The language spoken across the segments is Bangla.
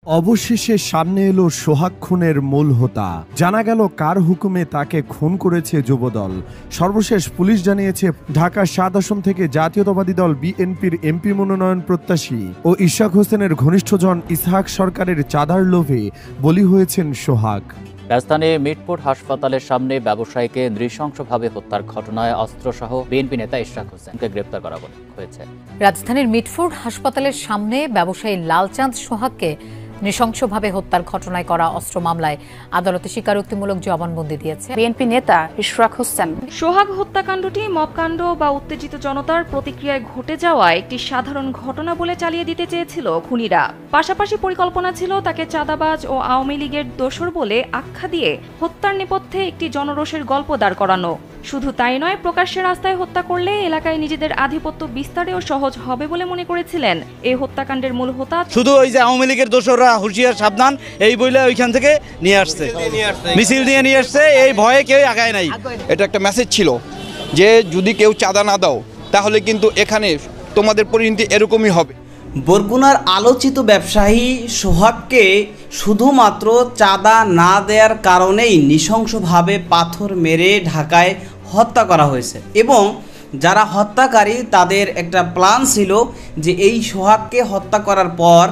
অবশেষে সামনে এলো সোহাগ খুনের মূল হোতা। জানা গেল কার হুকুমে তাকে খুন করেছে যুবদল। সর্বশেষ পুলিশ জানিয়েছে ঢাকা ৭ আসন থেকে জাতীয়তাবাদী দল বিএনপির এমপি মনোনয়ন প্রত্যাশী ও ইশাক হোসেনের ঘনিষ্ঠজন ইসহাক সরকারের চাঁদার লোভে বলি হয়েছেন সোহাগ। রাজধানীর মিটফোর্ড হাসপাতালের সামনে ব্যবসায়ীকে নৃশংসভাবে হত্যার ঘটনায় অস্ত্রসহ বিএনপি নেতা ইশাক হোসেনকে গ্রেপ্তার করা হয়েছে। রাজধানীর মিটফোর্ড হাসপাতালের সামনে ব্যবসায়ী লালচাঁদ সোহাগকে নৃশংসভাবে হত্যার ঘটনায় করা অস্ত্র মামলায় আদালতে স্বীকারোক্তিমূলক জবানবন্দি দিয়েছে বিএনপি নেতা ইশরাক হোসেন। সোহাগ হত্যাকাণ্ডটি মবকাণ্ড বা উত্তেজিত জনতার প্রতিক্রিয়ায় ঘটে যাওয়া একটি সাধারণ ঘটনা বলে চালিয়ে দিতে চেয়েছিল খুনিরা। পাশাপাশি পরিকল্পনা ছিল তাকে চাঁদাবাজ ও আওয়ামী লীগের দোসর বলে আখ্যা দিয়ে হত্যার নেপথ্যে একটি জনরোষের গল্প দাঁড় করানো। শুধু তাই নয়, প্রকাশ্যে রাস্তায় হত্যা করলে এলাকায় নিজেদের আধিপত্য বিস্তারেও সহজ হবে বলে মনে করেছিলেন এই হত্যাকাণ্ডের মূল হোতা। শুধু ওই যে আওয়ামী লীগের দোসররা হুঁশিয়ার সাবধান এই বইলে ওইখান থেকে নিয়ে আসছে, মিছিল নিয়ে আসছে, এই ভয়ে কেউ আগায় নাই। এটা একটা মেসেজ ছিল যে যদি কেউ চাঁদা না দাও তাহলে কিন্তু এখানে তোমাদের পরিণতি এরকমই হবে। বরগুনার আলোচিত ব্যবসায়ী সোহাগকে শুধুমাত্র চাঁদা না দেওয়ার কারণেই নৃশংসভাবে পাথর মেরে ঢাকায় হত্যা করা হয়েছে এবং যারা হত্যাকারী তাদের একটা প্ল্যান ছিল যে এই সোহাগকে হত্যা করার পর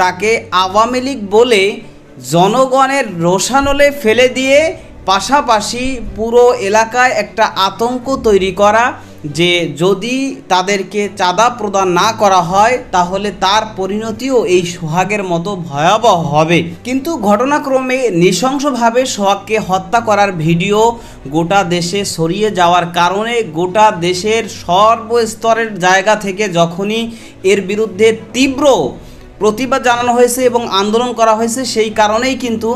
তাকে আওয়ামী লীগ বলে জনগণের রোষানলে ফেলে দিয়ে পাশাপাশি পুরো এলাকায় একটা আতঙ্ক তৈরি করা যে যদি তাদেরকে চাঁদা প্রদান না করা হয় তাহলে তার পরিণতিও এই সোহাগের মতো ভয়াবহ হবে। কিন্তু ঘটনাক্রমে নৃশংসভাবে সোহাগকে হত্যা করার ভিডিও গোটা দেশে ছড়িয়ে যাওয়ার কারণে গোটা দেশের সর্বস্তরের জায়গা থেকে যখনই এর বিরুদ্ধে তীব্র প্রতিবাদ জানানো হয়েছে এবং আন্দোলন করা হয়েছে, সেই কারণেই কিন্তু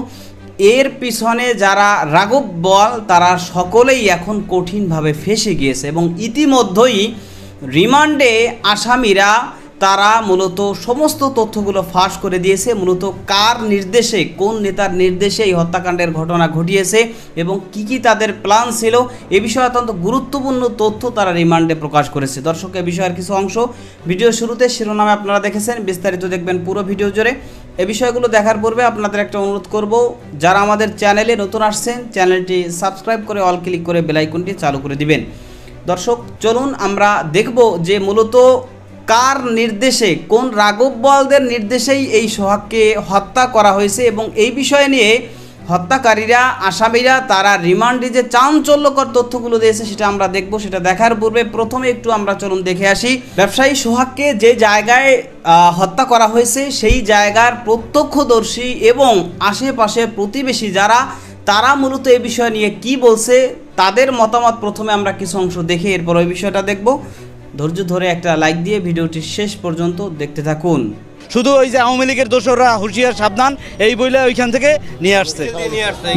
এর পিছনে যারা রাঘব বল তারা সকলেই এখন কঠিনভাবে ফেঁসে গিয়েছে এবং ইতিমধ্যেই রিমান্ডে আসামিরা তারা মূলত সমস্ত তথ্যগুলো ফাঁস করে দিয়েছে, মূলত কার নির্দেশে কোন নেতার নির্দেশে এই হত্যাকাণ্ডের ঘটনা ঘটিয়েছে এবং কি তাদের প্ল্যান ছিল এ বিষয়ে অত্যন্ত গুরুত্বপূর্ণ তথ্য তারা রিমান্ডে প্রকাশ করেছে। দর্শক, এ বিষয়ের কিছু অংশ ভিডিও শুরুতে শিরোনামে আপনারা দেখেছেন, বিস্তারিত দেখবেন পুরো ভিডিও জুড়ে। এ বিষয়গুলো দেখার পূর্বে আপনাদের একটা অনুরোধ করব, যারা আমাদের চ্যানেলে নতুন আসছেন চ্যানেলটি সাবস্ক্রাইব করে অল ক্লিক করে বেল আইকনটি চালু করে দিবেন। দর্শক, চলুন আমরা দেখব যে মূলত কার নির্দেশে, কোন রাঘব বলদের নির্দেশেই এই সোহাগকে হত্যা করা হয়েছে এবং এই বিষয় নিয়ে হত্যাকারীরা আসামিরা তারা রিমান্ডে যে চাঞ্চল্যকর তথ্যগুলো দিয়েছে সেটা আমরা দেখব। সেটা দেখার পূর্বে প্রথমে একটু আমরা চলুন দেখে আসি ব্যবসায়ী সোহাগকে যে জায়গায় হত্যা করা হয়েছে সেই জায়গার প্রত্যক্ষদর্শী এবং আশেপাশের প্রতিবেশী যারা তারা মূলত এই বিষয় নিয়ে কি বলছে তাদের মতামত প্রথমে আমরা কিছু অংশ দেখে এরপর ওই বিষয়টা দেখব। ধৈর্য ধরে একটা লাইক দিয়ে ভিডিওটি শেষ পর্যন্ত দেখতে থাকুন। শুধু ওই যে আওয়ামী লীগের দোসররা হুঁশিয়ার সাবধান এই বইলে ওইখান থেকে নিয়ে আসছে,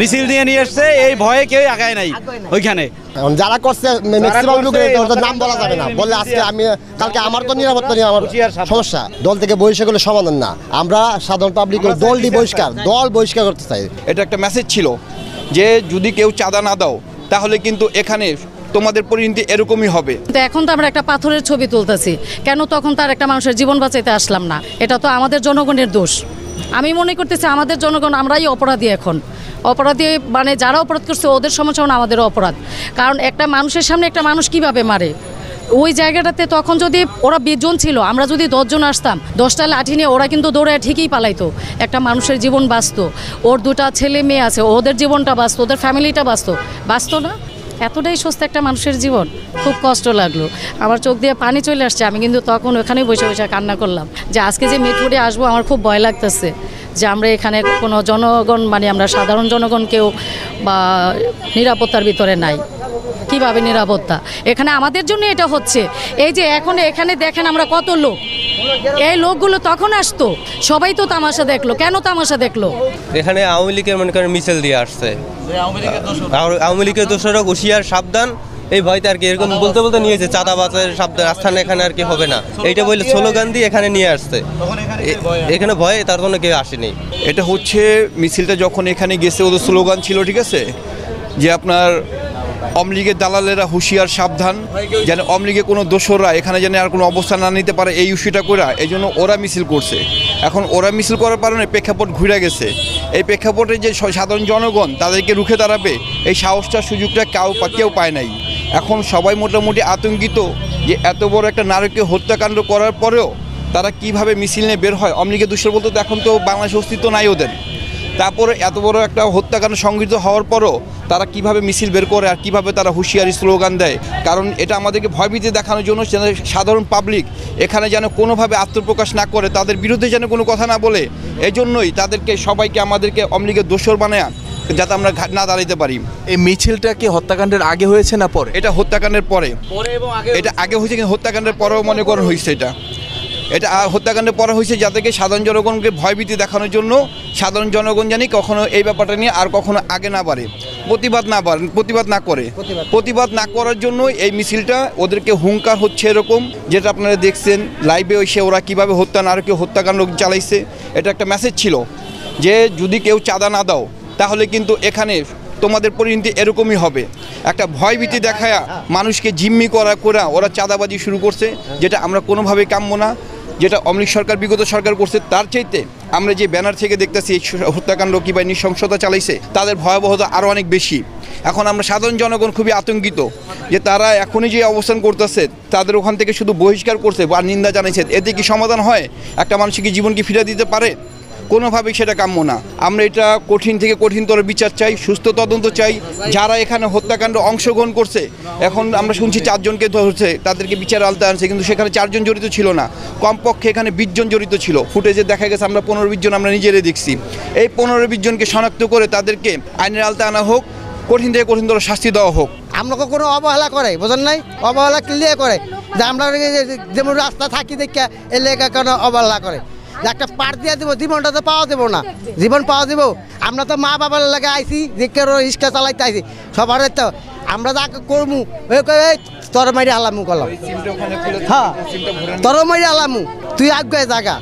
মিছিল নিয়ে আসছে, এই ভয়ে কেউ আগায় নাই ওইখানে। যারা করছে ম্যাক্সিমাম লোকের নাম বলা যাবে না, বললে আজকে আমি কালকে আমার তো নিরাপত্তা নিয়ে আমার সমস্যা। দল থেকে বহিষ্কার করলে সমাধান না, আমরা সাধারণ পাবলিক দলটি দল বহিষ্কার করতে চাই। এটা একটা মেসেজ ছিল যে যদি কেউ চাঁদা না দাও তাহলে কিন্তু এখানে তোমাদের পরিণতি এরকমই হবে। এখন তো আমরা একটা পাথরের ছবি তুলতেছি কেন, তখন তার একটা মানুষের জীবন বাঁচাইতে আসলাম না? এটা তো আমাদের জনগণের দোষ। আমি মনে করতেছি আমাদের জনগণ আমরাই অপরাধী। এখন অপরাধী মানে যারা অপরাধ করছে ওদের সমালোচনা আমাদেরও অপরাধ। কারণ একটা মানুষের সামনে একটা মানুষ কিভাবে মারে, ওই জায়গাটাতে তখন যদি ওরা 20 জন ছিল, আমরা যদি 10 জন আসতাম, 10টা লাঠি নিয়ে ওরা কিন্তু দৌড়ে ঠিকই পালাইতো। একটা মানুষের জীবন বাঁচতো, ওর 2টা ছেলে মেয়ে আছে, ওদের জীবনটা বাঁচতো, ওদের ফ্যামিলিটা বাঁচতো না? এতটাই সুস্থ একটা মানুষের জীবন। খুব কষ্ট লাগলো, আমার চোখ দিয়ে পানি চলে আসছে। আমি কিন্তু তখন ওখানেই বসে কান্না করলাম যে আজকে যে মিটফোর্ডে আসবো আমার খুব ভয় লাগতেছে যে আমরা এখানে কোনো জনগণ মানে আমরা সাধারণ জনগণ কেউ বা নিরাপত্তার ভিতরে নাই। কিভাবে নিরাপত্তা? এখানে আমাদের জন্য এটা হচ্ছে। এই যে এখন এখানে দেখেন আমরা কত লোক, এই লোকগুলো তখন আসতো, সবাই তো তামাশা দেখলো। কেন তামাশা দেখলো? এখানে আওয়ামী লীগের মনে করেন মিছিল দিয়ে আসছে, আওয়ামী লীগের দোসররা হুঁশিয়ার সাবধান এই ভয়তে আর কি এরকম বলতে নিয়েছে, চাঁদাবাজের সাবধান, আস্থান এখানে আর কি হবে না এইটা বলে স্লোগান দিয়ে এখানে নিয়ে আসছে। এখানে ভয়ে তার জন্য কেউ আসেনি। এটা হচ্ছে মিছিলটা যখন এখানে গেছে ওদের স্লোগান ছিল, ঠিক আছে, যে আপনার আওয়ামী লীগের দালালেরা হুঁশিয়ার সাবধান, যেন আওয়ামী লীগের কোনো দোসররা এখানে যেন আর কোনো অবস্থান না নিতে পারে, এই ইস্যুটা করে এই জন্য ওরা মিছিল করছে। এখন ওরা মিছিল করার কারণে প্রেক্ষাপট ঘুরে গেছে। এই প্রেক্ষাপটে যে সাধারণ জনগণ তাদেরকে রুখে দাঁড়াবে এই সাহসটা সুযোগটা কেউ পায় নাই। এখন সবাই মোটামুটি আতঙ্কিত যে এত বড় একটা নারকীয় হত্যাকাণ্ড করার পরেও তারা কিভাবে মিছিল নিয়ে বের হয়। আওয়ামী লীগের দোষর বলতে তো এখন তো বাংলাদেশের অস্তিত্ব নাই ওদের। তারপরে এত বড় একটা হত্যাকাণ্ড সংঘটিত হওয়ার পরও তারা কিভাবে মিছিল বের করে আর কিভাবে তারা হুঁশিয়ারি স্লোগান দেয়, কারণ এটা আমাদেরকে ভয়ভীতি দেখানোর জন্য যেন সাধারণ পাবলিক এখানে যেন কোনোভাবে আত্মপ্রকাশ না করে, তাদের বিরুদ্ধে যেন কোনো কথা না বলে। এই জন্যই তাদেরকে সবাইকে আমাদেরকে আওয়ামী লীগের দোসর বানায় যাতে আমরা না দাঁড়াইতে পারি। এই মিছিলটা কি হত্যাকাণ্ডের আগে হয়েছে না পরে? এটা হত্যাকাণ্ডের পরে, এটা আগে হয়েছে কিন্তু হত্যাকাণ্ডের পরেও মনে করেন হয়েছে। এটা হত্যাকাণ্ডের পরে হয়েছে যাদেরকে সাধারণ জনগণকে ভয়ভীতি দেখানোর জন্য, সাধারণ জনগণ জানি কখনো এই ব্যাপারটা নিয়ে আর কখনো আগে না বাড়ে, প্রতিবাদ না করার জন্য এই মিছিলটা ওদেরকে হুঙ্কার হচ্ছে। এরকম যেটা আপনারা দেখছেন লাইভে এসে ওরা কীভাবে নারকীয় হত্যাকাণ্ড চালাইছে, এটা একটা মেসেজ ছিল যে যদি কেউ চাঁদা না দাও তাহলে কিন্তু এখানে তোমাদের পরিণতি এরকমই হবে। একটা ভয়ভীতি দেখায়া মানুষকে জিম্মি করা ওরা চাঁদাবাজি শুরু করছে, যেটা আমরা কোনোভাবেই কাম্য না। যেটা আওয়ামী লীগ সরকার বিগত সরকার করছে তার চাইতে আমরা যে ব্যানার থেকে দেখতেছি এই হত্যাকাণ্ড কিংবা নৃশংসতা চালাইছে তাদের ভয়াবহতা আরও অনেক বেশি। এখন আমরা সাধারণ জনগণ খুবই আতঙ্কিত যে তারা এখনই যে অবস্থান করতেছে তাদের ওখান থেকে শুধু বহিষ্কার করছে বা নিন্দা জানাইছে, এতে কি সমাধান হয়? একটা মানুষকে জীবন কি ফিরে দিতে পারে? কোনোভাবেই সেটা কাম্য না। আমরা এটা কঠিন থেকে কঠিনতর বিচার চাই, সুস্থ তদন্ত চাই। যারা এখানে হত্যাকাণ্ড অংশগ্রহণ করছে, এখন আমরা শুনছি 4 জনকে ধরছে, তাদেরকে বিচার আলতে আনছে, কিন্তু সেখানে 4 জন জড়িত ছিল না, কমপক্ষে এখানে 20 জন জড়িত ছিল। ফুটেজে দেখা গেছে আমরা 15-20 জন আমরা নিজেরাই দেখছি। এই 15-20 জনকে শনাক্ত করে তাদেরকে আইনের আলতে আনা হোক, কঠিন থেকে কঠিনতর শাস্তি দেওয়া হোক। আমাকে কোনো অবহেলা করে, বোঝেন নাই? অবহেলা ক্লিয়ার করে যে আমরা যেমন রাস্তা থাকি দেখে এলাকা কোনো অবহেলা করে, একটা পার দিয়ে দেবো, জীবনটা তো পাওয়া দেবো না, জীবন পাওয়া দেবো। আমরা তো মা বাবার লাগে আইসি, দেখে রিক্সা চালাইতে আইসি, সবার তো আমরা যা করমু তোর মারি আলামু করলাম, হ্যাঁ তোর মারি আলামু, তুই আগে জায়গা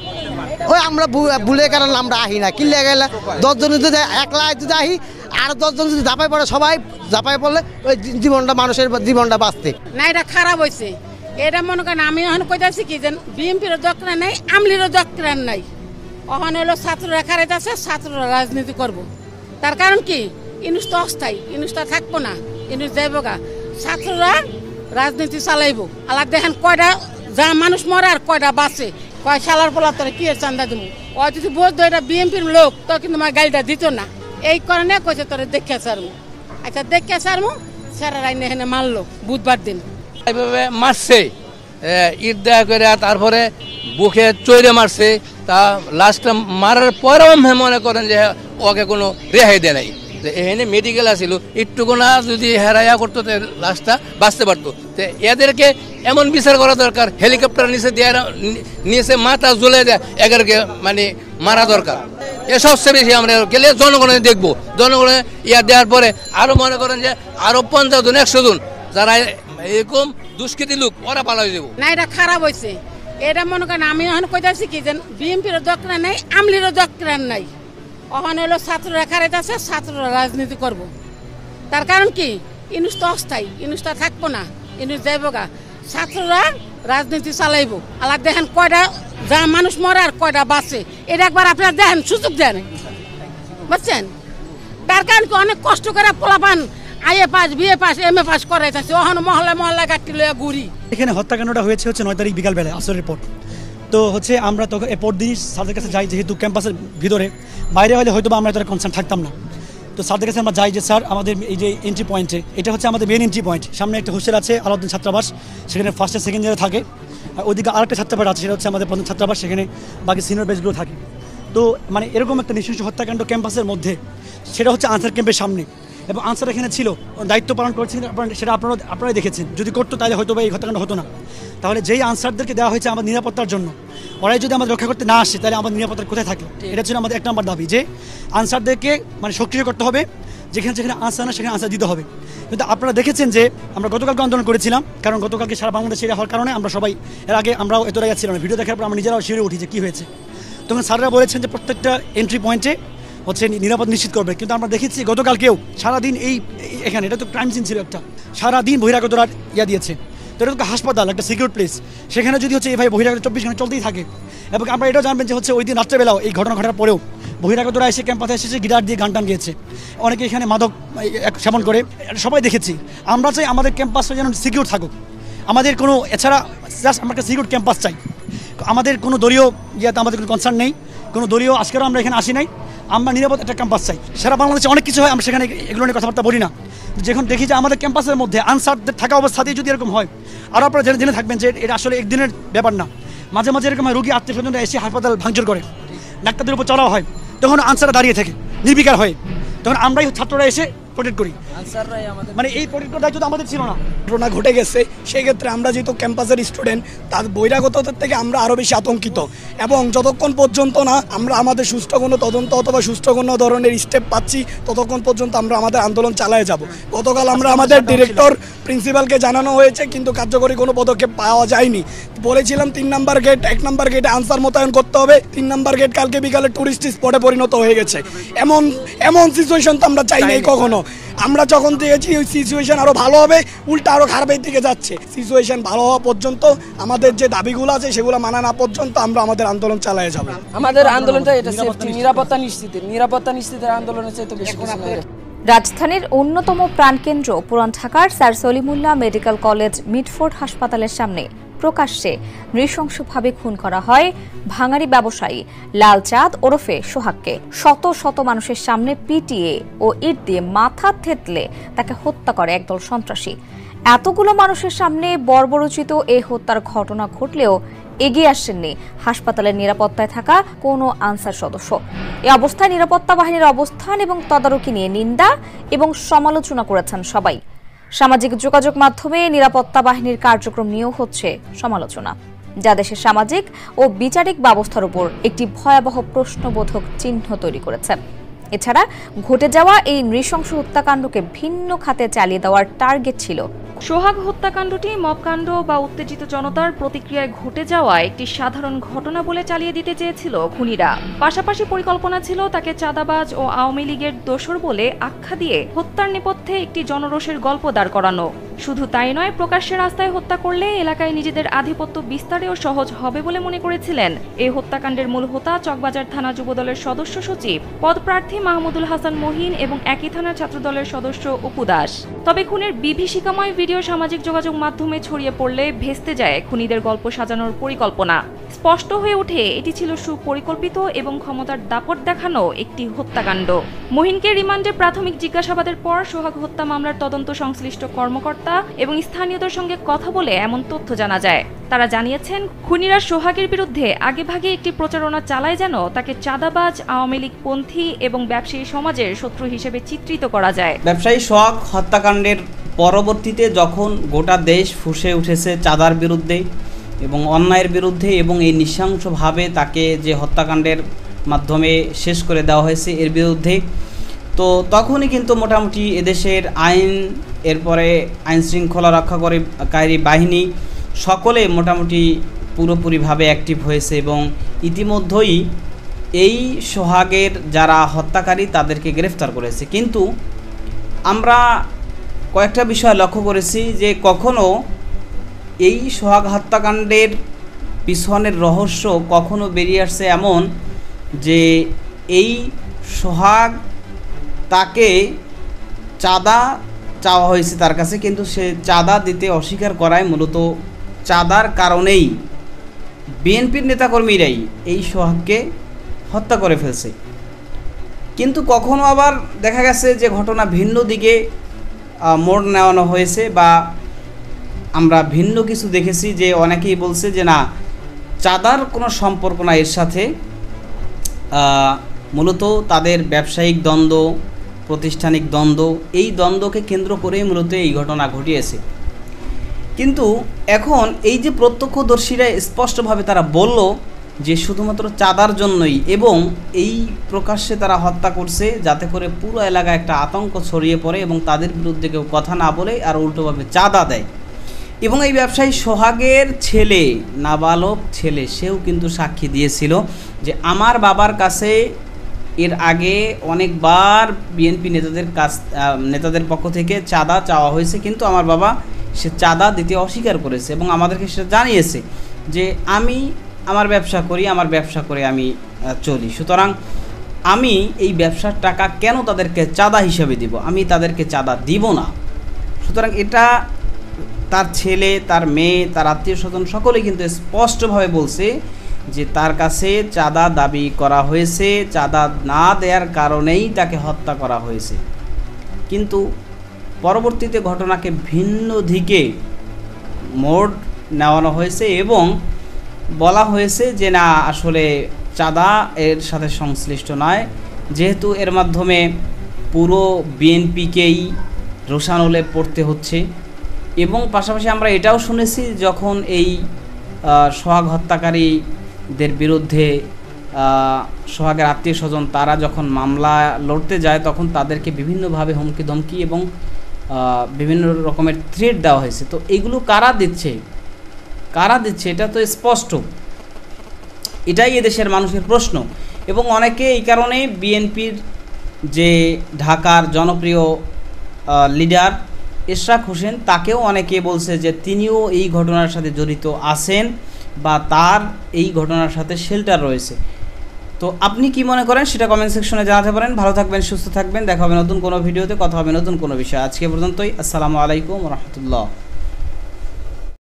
ওই আমরা ভুলে কারণ আমরা আহি না, কিনলে গেলে 10 জন যদি একলা যদি আহি আর 10 জন যদি ঝাঁপাই পড়ে, সবাই ঝাঁপাই পড়লে ওই জীবনটা মানুষের জীবনটা বাঁচতে না। এটা খারাপ হয়েছে, এটা মনে করেন আমি এখন কইতাছি কি যে বিএনপির দরকার নাই, আমলিরও দরকার নাই। ওখানে হলো ছাত্ররা খারাপ আছে, ছাত্ররা রাজনীতি করব। তার কারণ কি, ইনুস তো অস্থায়ী, ইনুস তো থাকবো না, ইনুস যাইব গা, ছাত্ররা রাজনীতি চালাইব। আলাদা দেখেন কয়টা যা মানুষ মরে আর কয়টা বাঁচে, কয় সালার পোলা তোরা কি চান্দা দেবো। ও যদি বুঝতো এটা বিএনপির লোক তো কিন্তু আমার গাড়িটা দিত না। এই কারণে কইছে তোরা দেখে সারমু। আচ্ছা দেখে সারমু, সারা রাইনে এখানে মারলো বুধবার দিন, এইভাবে মারছে, ইট দেয়া করে, তারপরে বুকে চৈরে মারছে। তা লাস্টটা মারার পরেও মনে করেন যে ওকে কোনো রেহাই দেয় নাই। এখানে মেডিকেল আসিল, একটুকু না যদি হেরাইয়া করতো লাস্টটা বাঁচতে পারতো। তো এদেরকে এমন বিচার করা দরকার, হেলিকপ্টার নিচে মাথা জ্বলে দেয় এগারোকে মানে মারা দরকার। এ সবচেয়ে বেশি আমরা গেলে জনগণে দেখবো, জনগণে ইয়া দেওয়ার পরে আরও মনে করেন যে আরও 50 জন 100 জন যারা এরকম দুষ্কৃতি লোক ওরা পালাই দেবো না। এটা খারাপ হয়েছে, এটা মনে করেন আমি এখন কইতাছি কি যে বিএনপির দরকার নাই, আমলিরও দরকার নাই। ওখানে হলো ছাত্ররা খারাপ আছে, ছাত্ররা রাজনীতি করব। তার কারণ কি, ইনুস তো অস্থায়ী, ইনুস তো থাকবো না, ইনুস যাইব গা, ছাত্ররা রাজনীতি চালাইব। আলাদা দেখেন কয়টা যা মানুষ মরে আর কয়টা বাঁচে, এটা একবার আপনারা দেখেন, সুযোগ দেন, বুঝছেন? তার কারণ কি, অনেক কষ্ট করে পোলাপান IA pass, BA pass, MA pass করাইতেছে, ওখানে মহল্লা গাড়ি লইয়া ঘুরি। এখানে হত্যাকাণ্ডটা হয়েছে 9 তারিখ বিকালবেলা আসরের পর। তো আমরা তখন এরপর দিনই স্যারদের কাছে যাই, যেহেতু ক্যাম্পাসের ভিতরে, বাইরে হলে হয়তো আমরা এতটা কনসার্ন থাকতাম না। তো স্যারদের কাছে আমরা যাই যে স্যার আমাদের এই যে এন্ট্রি পয়েন্টে, এটা হচ্ছে আমাদের মেন এন্ট্রি পয়েন্ট, সামনে একটা হোস্টেল আছে আলাউদ্দিন ছাত্রাবাস, সেখানে ফার্স্ট আর সেকেন্ড ইয়ারে থাকে। আর ওইদিকে আরেকটা ছাত্রাবাস আছে, সেটা হচ্ছে আমাদের প্রথম ছাত্রাবাস, সেখানে বাকি সিনিয়র ব্যাচগুলো থাকে। তো মানে এরকম একটা নৃশংস হত্যাকাণ্ড ক্যাম্পাসের মধ্যে, সেটা হচ্ছে আনসার ক্যাম্পের সামনে, এবং আনসার এখানে ছিল, দায়িত্ব পালন করেছেন, সেটা আপনারাই দেখেছেন। যদি করতো তাহলে হয়তো বা এই হত্যাকাণ্ড হতো না। তাহলে যেই আনসারদেরকে দেওয়া হয়েছে আমাদের নিরাপত্তার জন্য, ওরাই যদি আমাদের রক্ষা করতে না আসে তাহলে আমাদের নিরাপত্তা কোথায় থাকে? এটা ছিল আমাদের 1 নম্বর দাবি, যে আনসারদেরকে মানে সক্রিয় করতে হবে, যেখানে আনসার না সেখানে আনসার দিতে হবে। কিন্তু আপনারা দেখেছেন যে আমরা গতকালকে আন্দোলন করেছিলাম, কারণ গতকালকে সারা বাংলাদেশে এটা হওয়ার কারণে আমরা সবাই, এর আগে আমরাও এত জায়গায় ছিলাম না, ভিডিও দেখার পর আমরা নিজেরাও শিউরে উঠি যে কী হয়েছে। তখন স্যাররা বলেছেন যে প্রত্যেকটা এন্ট্রি পয়েন্টে হচ্ছে নিরাপদ নিশ্চিত করবে, কিন্তু আমরা দেখেছি গতকালকেও সারাদিন এখানে এটা তো ক্রাইম সিন ছিল, একটা সারাদিন বহিরাগতরা দিয়েছে। তো এটা তো হাসপাতাল, একটা সিকিউর প্লেস, সেখানে যদি হচ্ছে এইভাবে বহিরাগত 24 ঘন্টা চলতেই থাকে। এবং আমরা এটাও জানবেন যে হচ্ছে ওই দিন রাত্রেবেলাও এই ঘটনা ঘটার পরেও বহিরাগতরা এসে ক্যাম্পাসে এসেছে, গিটার দিয়ে গান টান গিয়েছে, অনেকে এখানে মাদক সেবন করে, সবাই দেখেছি। আমরা চাই আমাদের ক্যাম্পাসটা যেন সিকিউর থাকুক, আমাদের কোনো এছাড়া জাস্ট আমরা একটা সিকিউর ক্যাম্পাস চাই। আমাদের কোনো দলীয় আমাদের কোনো কনসার্ন নেই, কোনো দলীয় আজকেরও আমরা এখানে আসি নাই, আমরা নিরাপদ একটা ক্যাম্পাস চাই। সারা বাংলাদেশে অনেক কিছু হয়, আমরা সেখানে এগুলো নিয়ে কথাবার্তা বলি না। যখন দেখি যে আমাদের ক্যাম্পাসের মধ্যে আনসারদের থাকা অবস্থাতেই যদি এরকম হয়, আর আপনারা জেনে থাকবেন যে এটা আসলে একদিনের ব্যাপার না, মাঝে মাঝে এরকম রোগী আত্মীয়স্বজনরা এসে হাসপাতাল ভাঙচুর করে, ডাক্তারদের উপর চড়াও হয়, তখন আনসাররা দাঁড়িয়ে থাকে নির্বিকার হয়ে, তখন আমরাই ছাত্ররা এসে প্রোটেক্ট করি। মানে এই প্রোটেক্ট করার দায়িত্ব আমাদের ছিল না। ঘটনা ঘটে গেছে, সেক্ষেত্রে আমরা যেহেতু ক্যাম্পাসের স্টুডেন্ট, তার বহিরাগতদের থেকে আমরা আরও বেশি আতঙ্কিত, এবং যতক্ষণ পর্যন্ত না আমরা আমাদের সুষ্ঠু কোনো তদন্ত অথবা সুষ্ঠু কোনো ধরনের স্টেপ পাচ্ছি, ততক্ষণ পর্যন্ত আমরা আমাদের আন্দোলন চালিয়ে যাব। গতকাল আমরা আমাদের ডিরেক্টর প্রিন্সিপালকে জানানো হয়েছে, কিন্তু কার্যকরী কোনো পদক্ষেপ পাওয়া যায়নি। বলেছিলাম 3 নম্বর গেট, 1 নম্বর গেটে আনসার মোতায়েন করতে হবে, 3 নম্বর গেট কালকে বিকালে টুরিস্ট স্পটে পরিণত হয়ে গেছে। এমন সিচুয়েশন তো আমরা চাই নাই কখনো। আমরা যখন দেখেছি ওই সিচুয়েশন আরও ভালো হবে, উল্টা আরও খারাপের দিকে যাচ্ছে। সিচুয়েশন ভালো হওয়া পর্যন্ত আমাদের যে দাবিগুলো আছে সেগুলো মানা না পর্যন্ত আমরা আমাদের আন্দোলন চালিয়ে যাব। আমাদের আন্দোলনটা এটা সেফটি, নিরাপত্তা নিশ্চিতের আন্দোলনের চাইতে বেশি কিছু না। রাজধানীর অন্যতম প্রাণকেন্দ্র পুরান ঢাকার sir Salimullah medical college Mitford হাসপাতালের সামনে প্রকাশ্যে নৃশংসভাবে খুন করা হয় ভাঙাড়ি ব্যবসায়ী লালচাঁদ ওরফে সোহাগকে। শত শত মানুষের সামনে পিটিয়ে ও ইট দিয়ে মাথা থেতলে তাকে হত্যা করে একদল সন্ত্রাসী। এতগুলো মানুষের সামনে বর্বরোচিত এই হত্যার ঘটনা ঘটলেও এগিয়ে আসেননি হাসপাতালের নিরাপত্তায় থাকা কোনো আনসার সদস্য। এই অবস্থায় নিরাপত্তা বাহিনীর অবস্থান এবং তদারকি নিয়ে নিন্দা এবং সমালোচনা করেছেন সবাই। সামাজিক যোগাযোগ মাধ্যমে নিরাপত্তা বাহিনীর কার্যক্রম নিয়েও হচ্ছে সমালোচনা, যা দেশের সামাজিক ও বিচারিক ব্যবস্থার উপর একটি ভয়াবহ প্রশ্নবোধক চিহ্ন তৈরি করেছে। এছাড়া ঘটে যাওয়া এই নৃশংস হত্যাকাণ্ডকে ভিন্ন খাতে চালিয়ে দেওয়ার টার্গেট ছিল। সোহাগ হত্যাকাণ্ডটি মবকাণ্ড বা উত্তেজিত জনতার প্রতিক্রিয়ায় ঘটে যাওয়া একটি সাধারণ ঘটনা বলে চালিয়ে দিতে চেয়েছিল খুনিরা। পাশাপাশি পরিকল্পনা ছিল তাকে চাঁদাবাজ ও আওয়ামী লীগের দোসর বলে আখ্যা দিয়ে হত্যার নেপথ্যে একটি জনরোষের গল্প দাঁড় করানো। শুধু তাই নয়, প্রকাশ্যে রাস্তায় হত্যা করলে এলাকায় নিজেদের আধিপত্য বিস্তারেও সহজ হবে বলে মনে করেছিলেন এই হত্যাকাণ্ডের মূল হোতা চকবাজার থানা যুবদলের সদস্য সচিব পদপ্রার্থী মাহমুদুল হাসান মহিন এবং একই থানার ছাত্রদলের সদস্য অপু দাস। তবে খুনের বিভীষিকাময় ভিডিও সামাজিক যোগাযোগ মাধ্যমে ছড়িয়ে পড়লে ভেস্তে যায় খুনিদের গল্প সাজানোর পরিকল্পনা। স্পষ্ট হয়ে ওঠে এটি ছিল সুপরিকল্পিত এবং ক্ষমতার দাপট দেখানো একটি হত্যাকাণ্ড। মহিনকে রিমান্ডে প্রাথমিক জিজ্ঞাসাবাদের পর সোহাগ হত্যা মামলার তদন্ত সংশ্লিষ্ট কর্মকর্তা এবং স্থানীয়দের সঙ্গে কথা বলে এমন তথ্য জানা যায়। তারা জানিয়েছেন, খুনিরা সোহাগের বিরুদ্ধে আগেভাগে একটি প্রচারণা চালায় যেন তাকে চাঁদাবাজ, আওয়ামী লীগ পন্থী এবং ব্যবসায়ী সমাজের শত্রু হিসেবে চিত্রিত করা যায়। ব্যবসায়ী সোহাগ হত্যাকাণ্ডের পরবর্তীতে যখন গোটা দেশ ফুঁসে উঠেছে চাঁদার বিরুদ্ধে এবং অন্যায়ের বিরুদ্ধে, এবং এই নৃশংসভাবে তাকে যে হত্যাকাণ্ডের মাধ্যমে শেষ করে দেওয়া হয়েছে এর বিরুদ্ধে, তো তখনই কিন্তু মোটামুটি এদেশের আইন, এরপরে আইন শৃঙ্খলা রক্ষাকারী বাহিনী সকলে মোটামুটি পুরোপুরিভাবে অ্যাক্টিভ হয়েছে এবং ইতিমধ্যেই এই সোহাগের যারা হত্যাকারী তাদেরকে গ্রেফতার করেছে। কিন্তু আমরা কয়েকটা বিষয় লক্ষ্য করেছি যে কখনো এই সোহাগ হত্যাকাণ্ডের পিছনের রহস্য কখনো বেরিয়ে আসছে এমন যে এই সোহাগ তাকে চাঁদা চাওয়া হয়েছে তার কাছে, কিন্তু সে চাঁদা দিতে অস্বীকার করায় মূলত চাঁদার কারণেই বিএনপির নেতাকর্মীরাই এই সোহাগকে হত্যা করে ফেলছে। কিন্তু কখনো আবার দেখা গেছে যে ঘটনা ভিন্ন দিকে মোড় নেওয়ানো হয়েছে, বা আমরা ভিন্ন কিছু দেখেছি যে অনেকেই বলছে যে না, চাঁদার কোনো সম্পর্ক না এর সাথে, মূলত তাদের ব্যবসায়িক দ্বন্দ্ব, প্রাতিষ্ঠানিক দ্বন্দ্ব, এই দ্বন্দ্বকে কেন্দ্র করেই মূলত এই ঘটনা ঘটিয়েছে। কিন্তু এখন এই যে প্রত্যক্ষদর্শীরা স্পষ্টভাবে তারা বলল যে শুধুমাত্র চাঁদার জন্যই, এবং এই প্রকাশ্যে তারা হত্যা করছে যাতে করে পুরো এলাকায় একটা আতঙ্ক ছড়িয়ে পড়ে এবং তাদের বিরুদ্ধে কেউ কথা না বলে আর উল্টোভাবে চাঁদা দেয়। এবং এই ব্যবসায়ী সোহাগের ছেলে, নাবালক ছেলে, সেও কিন্তু সাক্ষী দিয়েছিল যে আমার বাবার কাছে এর আগে অনেকবার বিএনপি নেতাদের পক্ষ থেকে চাঁদা চাওয়া হয়েছে, কিন্তু আমার বাবা সে চাঁদা দিতে অস্বীকার করেছে এবং আমাদেরকে সেটা জানিয়েছে যে আমি আমার ব্যবসা করি, আমার ব্যবসা করে আমি চলি, সুতরাং আমি এই ব্যবসার টাকা কেন তাদেরকে চাঁদা হিসেবে দিব, আমি তাদেরকে চাঁদা দিব না। সুতরাং এটা তার ছেলে, তার মেয়ে, তার আত্মীয় স্বজন সকলেই কিন্তু স্পষ্টভাবে বলছে যে তার কাছে চাঁদা দাবি করা হয়েছে, চাঁদা না দেওয়ার কারণেই তাকে হত্যা করা হয়েছে। কিন্তু পরবর্তীতে ঘটনাকে ভিন্ন দিকে মোড় নেওয়ানো হয়েছে এবং বলা হয়েছে যে না, আসলে চাঁদা এর সাথে সংশ্লিষ্ট নয়, যেহেতু এর মাধ্যমে পুরো বিএনপিকেই রোষানলে পড়তে হচ্ছে। এবং পাশাপাশি আমরা এটাও শুনেছি যখন এই সোহাগ হত্যাকারীদের বিরুদ্ধে সোহাগের আত্মীয় স্বজন তারা যখন মামলা লড়তে যায় তখন তাদেরকে বিভিন্নভাবে হুমকি ধমকি এবং বিভিন্ন রকমের থ্রেট দেওয়া হয়েছে। তো এগুলো কারা দিচ্ছে এটা তো স্পষ্ট, এটাই এদেশের মানুষের প্রশ্ন। এবং অনেকে এই কারণে বিএনপির যে ঢাকার জনপ্রিয় লিডার ইশরাক হোসেন, তাকেও অনেকে বলছে যে তিনিও এই ঘটনার সাথে জড়িত আছেন বা তার এই ঘটনার সাথে শেল্টার রয়েছে। তো আপনি কি মনে করেন সেটা কমেন্ট সেকশনে জানাতে পারেন। ভালো থাকবেন, সুস্থ থাকবেন, দেখা হবে নতুন কোনো ভিডিওতে, কথা হবে নতুন কোনো বিষয়। আজকে পর্যন্তই, আসসালামু আলাইকুম ওয়া রাহমাতুল্লাহ।